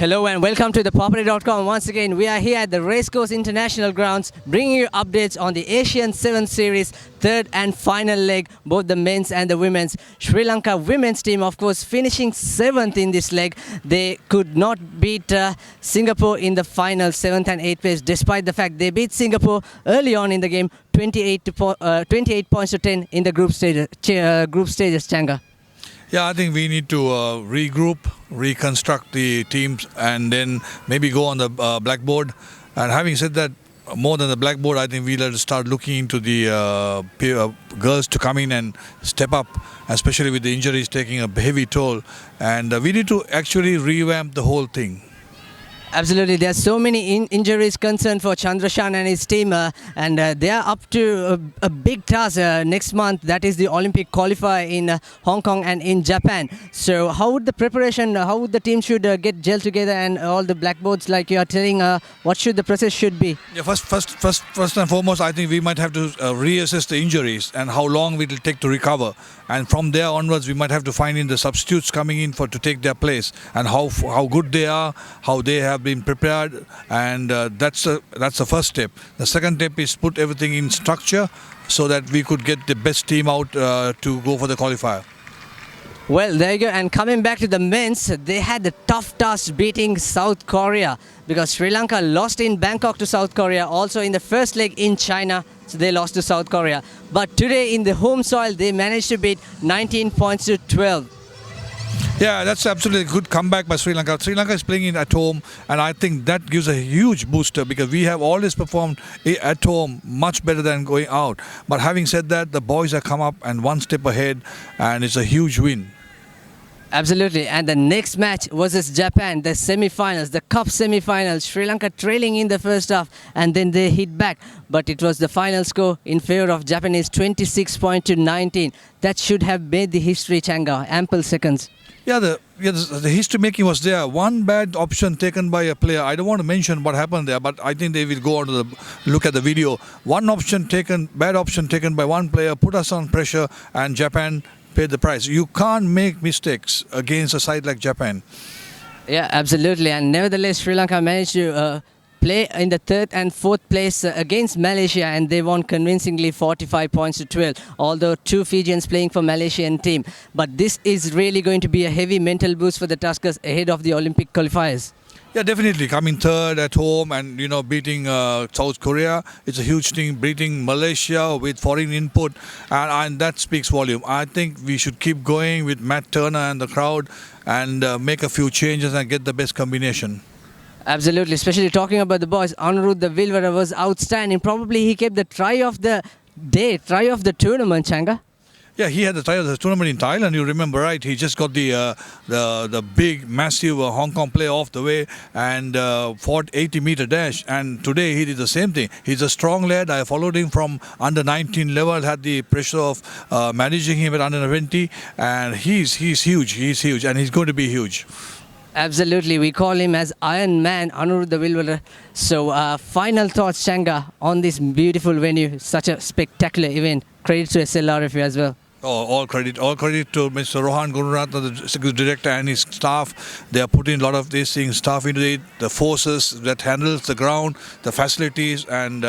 Hello and welcome to ThePapare.com. Once again, we are here at the Racecourse International Grounds bringing you updates on the Asian 7 Series third and final leg, both the men's and the women's. Sri Lanka women's team, of course, finishing 7th in this leg. They could not beat Singapore in the final 7th and 8th place, despite the fact they beat Singapore early on in the game, 28 points to 10 in the group stages, Changa. Yeah, I think we need to regroup, reconstruct the teams, and then maybe go on the blackboard. And having said that, more than the blackboard, I think we'll have to start looking into the girls to come in and step up, especially with the injuries taking a heavy toll. And we need to actually revamp the whole thing. Absolutely, there are so many injuries concerned for Chandrashan and his team, and they are up to a big task next month. That is the Olympic qualifier in Hong Kong and in Japan. So, how would the preparation? How would the team should get gel together and all the blackboards, like you are telling? What should the process should be? Yeah, first and foremost, I think we might have to reassess the injuries and how long it will take to recover. And from there onwards, we might have to find in the substitutes coming in to take their place, and how good they are, how they have been prepared, and that's the first step. The second step is put everything in structure so that we could get the best team out to go for the qualifier. Well, there you go. And coming back to the men's, they had the tough task beating South Korea, because Sri Lanka lost in Bangkok to South Korea, also in the first leg in China, so they lost to South Korea. But today in the home soil, they managed to beat 19 points to 12. Yeah, that's absolutely a good comeback by Sri Lanka. Sri Lanka is playing in at home, and I think that gives a huge booster, because we have always performed at home much better than going out. But having said that, the boys have come up and one step ahead, and it's a huge win. Absolutely, and the next match versus Japan, the semi-finals, the cup semi-finals. Sri Lanka trailing in the first half, and then they hit back. But it was the final score in favor of Japanese, 26 points to 19. That should have made the history, Changa, ample seconds. Yeah, the history making was there. One bad option taken by a player. I don't want to mention what happened there, but I think they will go on to look at the video. One option taken, bad option taken by one player, put us on pressure, and Japan paid the price. You can't make mistakes against a side like Japan. Yeah, absolutely. And nevertheless, Sri Lanka managed to play in the third and fourth place against Malaysia, and they won convincingly 45 points to 12, although two Fijians playing for Malaysian team. But this is really going to be a heavy mental boost for the Tuskers ahead of the Olympic qualifiers. Yeah, definitely. Coming third at home and, beating South Korea, it's a huge thing. Beating Malaysia with foreign input, and that speaks volume. I think we should keep going with Matt Turner and the crowd, and make a few changes and get the best combination. Absolutely, especially talking about the boys. Anirudh the Vilvera was outstanding. Probably he kept the try of the day, try of the tournament, Changa. Yeah, he had the try of the tournament in Thailand. You remember, right? He just got the big, massive Hong Kong player off the way and fought 80-meter dash. And today he did the same thing. He's a strong lad. I followed him from under 19 level. Had the pressure of managing him at under 20, and he's huge. He's huge, and he's going to be huge. Absolutely, we call him as Iron Man, Anirudh the Vilvera. So, final thoughts, Changa, on this beautiful venue, such a spectacular event. Credit to SLRF as well. Oh, all credit to Mr. Rohan Gururatna, the executive director, and his staff. They are putting a lot of these things, staff into it, the forces that handles the ground, the facilities, and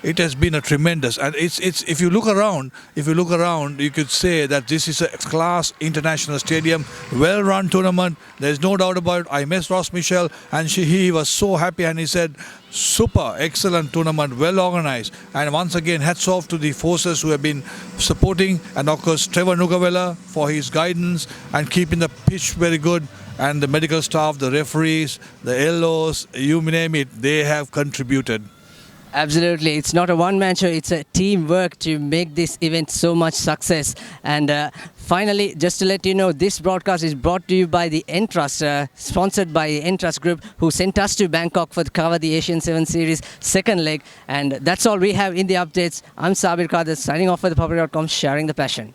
it has been a tremendous. And it's if you look around, you could say that this is a class international stadium, well-run tournament. There's no doubt about it. I met Ross Michel, and he was so happy, and he said, super, excellent tournament, well organized. And once again, hats off to the forces who have been supporting, and of course Trevor Nugavella for his guidance and keeping the pitch very good, and the medical staff, the referees, the LOs, you name it, they have contributed. Absolutely, it's not a one-man show, it's a teamwork to make this event so much success. And finally, just to let you know, this broadcast is brought to you by the Entrust, sponsored by the Entrust Group, who sent us to Bangkok for the cover the Asian 7 Series second leg. And that's all we have in the updates. I'm Sabir Kadir, signing off for ThePapare.com, sharing the passion.